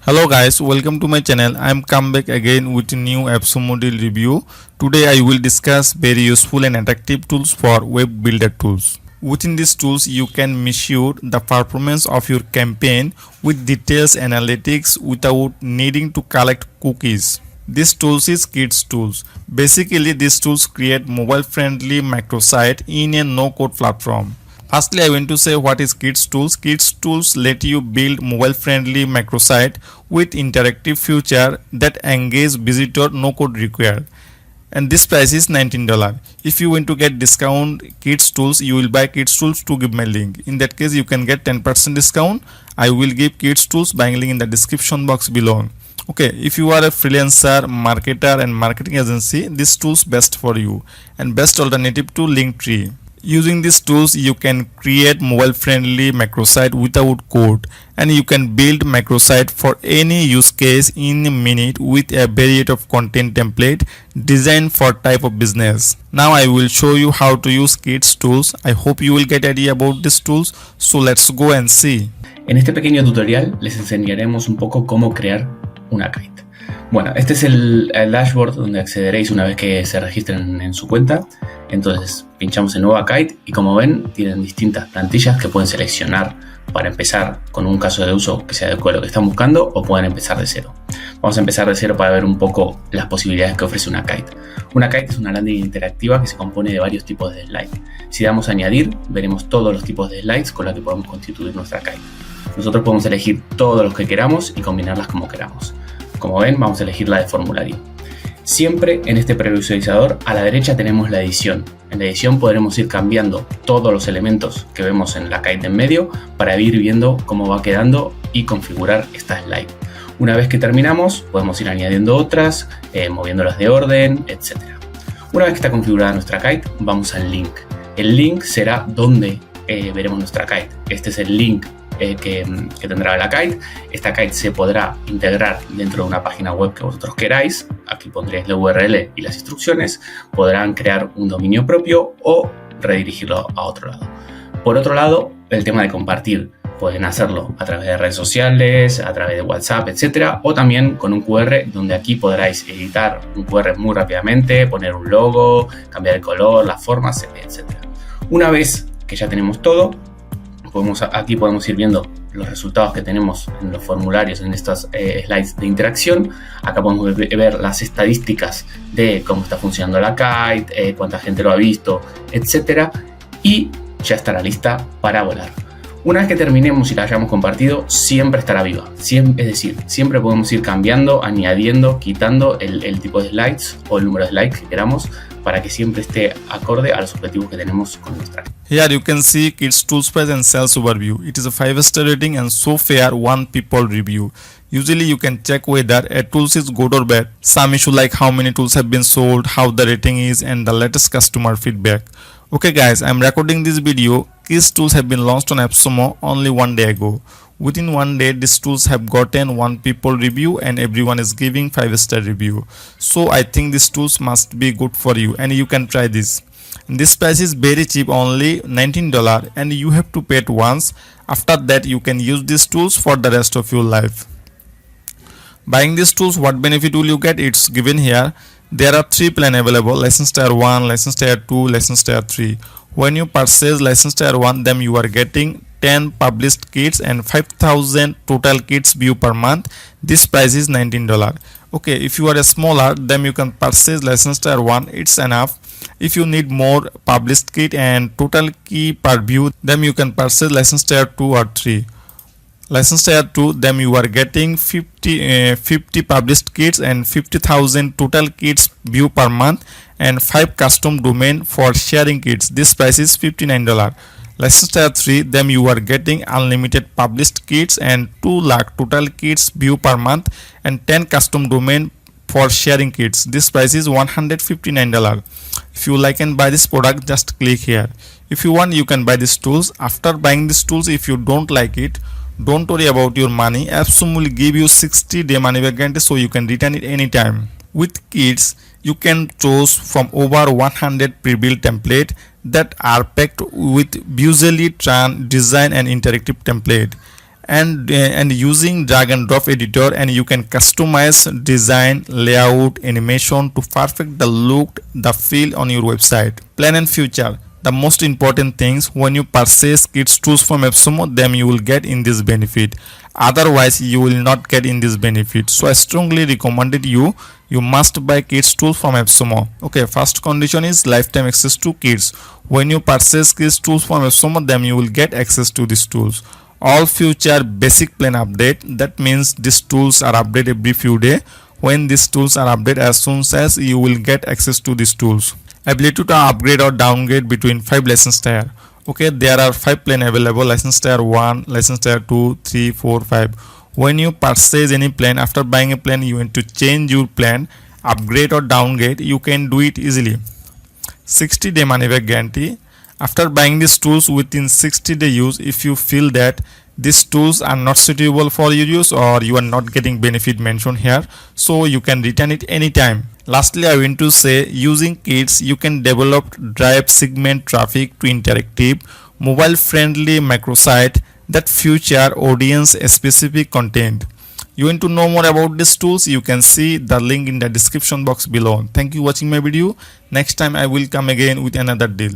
Hello guys, welcome to my channel. I am come back again with a new Appsumo deal review. Today I will discuss very useful and attractive tools for web builder tools. Within these tools you can measure the performance of your campaign with details analytics without needing to collect cookies. This tools is Kids tools. Basically these tools create mobile friendly microsite in a no code platform. Firstly, I want to say what is Kids tools. Kids tools let you build mobile friendly microsite with interactive feature that engage visitor, no code required. And this price is $19. If you want to get discount Kids tools, you will buy Kids tools to give my link. In that case, you can get 10% discount. I will give Kids tools buying link in the description box below. Okay, if you are a freelancer, marketer and marketing agency, this tools best for you and best alternative to Linktree. Using these tools you can create mobile friendly microsite without code, and you can build microsite for any use case in a minute with a variety of content template designed for type of business. Now I will show you how to use Kids tools. I hope you will get idea about these tools, so let's go and see. En este pequeño tutorial les enseñaremos un poco cómo crear una kite. Bueno, este es el dashboard donde accederéis una vez que se registren en su cuenta. Entonces pinchamos en nueva kite y como ven tienen distintas plantillas que pueden seleccionar para empezar con un caso de uso que se adecue a lo que están buscando, o pueden empezar de cero. Vamos a empezar de cero para ver un poco las posibilidades que ofrece una kite. Una kite es una landing interactiva que se compone de varios tipos de slides. Si damos a añadir, veremos todos los tipos de slides con los que podemos constituir nuestra kite. Nosotros podemos elegir todos los que queramos y combinarlas como queramos. Como ven, vamos a elegir la de formulario. Siempre en este previsualizador a la derecha tenemos la edición. En la edición podremos ir cambiando todos los elementos que vemos en la kite de en medio para ir viendo cómo va quedando y configurar esta slide. Una vez que terminamos, podemos ir añadiendo otras, moviéndolas de orden, etc. Una vez que está configurada nuestra kite, vamos al link. El link será donde veremos nuestra kite. Este es el link que tendrá la kite. Esta kite se podrá integrar dentro de una página web que vosotros queráis. Aquí pondréis la URL y las instrucciones. Podrán crear un dominio propio o redirigirlo a otro lado. Por otro lado, el tema de compartir. Pueden hacerlo a través de redes sociales, a través de WhatsApp, etcétera, o también con un QR, donde aquí podráis editar un QR muy rápidamente, poner un logo, cambiar el color, las formas, etcétera. Una vez que ya tenemos todo, aquí podemos ir viendo los resultados que tenemos en los formularios, en estas slides de interacción. Acá podemos ver las estadísticas de cómo está funcionando la kite, cuánta gente lo ha visto, etcétera, y ya estará lista para volar. Una vez que terminemos y la hayamos compartido, siempre estará viva. Es decir, siempre podemos ir cambiando, añadiendo, quitando el tipo de slides o el número de slides que queramos para que siempre esté acorde a los objetivos que tenemos con nuestra. Here you can see Kids tools price and sales overview. It is a 5-star rating and so far 1 people review. Usually you can check whether a tools is good or bad. Some issue like how many tools have been sold, how the rating is, and the latest customer feedback. Okay guys, I am recording this video. Kids tools have been launched on Appsumo only 1 day ago. Within 1 day, these tools have gotten 1 people review and everyone is giving 5-star review. So I think these tools must be good for you and you can try this. This price is very cheap, only $19, and you have to pay it once. After that you can use these tools for the rest of your life. Buying these tools, what benefit will you get? It's given here. There are 3 plans available: license tier 1, license tier 2, license tier 3. When you purchase license tier 1, then you are getting 10 published kits and 5,000 total kits view per month. This price is $19. Okay, if you are a smaller, then you can purchase license tier 1, it's enough. If you need more published kit and total key per view, then you can purchase license tier 2 or 3. License tier 2, then you are getting 50 published kits and 50,000 total kits view per month and 5 custom domain for sharing kits. This price is $59. License tier 3, then you are getting unlimited published kits and 2 lakh total kits view per month and 10 custom domain for sharing kits. This price is $159. If you like and buy this product, just click here. If you want, you can buy these tools. After buying these tools, if you don't like it, don't worry about your money. Appsumo will give you 60-day money back guarantee, so you can return it anytime. With Kids, you can choose from over 100 pre-built templates that are packed with visually designed and interactive template. and using drag and drop editor, and you can customize design, layout, animation to perfect the look, the feel on your website. Plan and future. The most important things, when you purchase kids tools from Appsumo, then you will get in this benefit. Otherwise you will not get in this benefit. So I strongly recommended you must buy kids tools from Appsumo. Okay, first condition is lifetime access to kids. When you purchase kids tools from Appsumo, then you will get access to these tools. All future basic plan update, that means these tools are updated every few days. When these tools are updated, as soon as you will get access to these tools. Ability to upgrade or downgrade between 5 license tier. Okay, there are 5 plan available: license tier 1, license tier 2, 3, 4, 5. When you purchase any plan, after buying a plan, you want to change your plan, upgrade or downgrade, you can do it easily. 60-day money back guarantee. After buying these tools, within 60-day use, if you feel that these tools are not suitable for your use or you are not getting benefit mentioned here, so you can return it anytime. Lastly, I want to say, using kits you can develop drive segment traffic to interactive mobile friendly microsite that feature audience specific content. You want to know more about these tools, you can see the link in the description box below. Thank you for watching my video. Next time I will come again with another deal.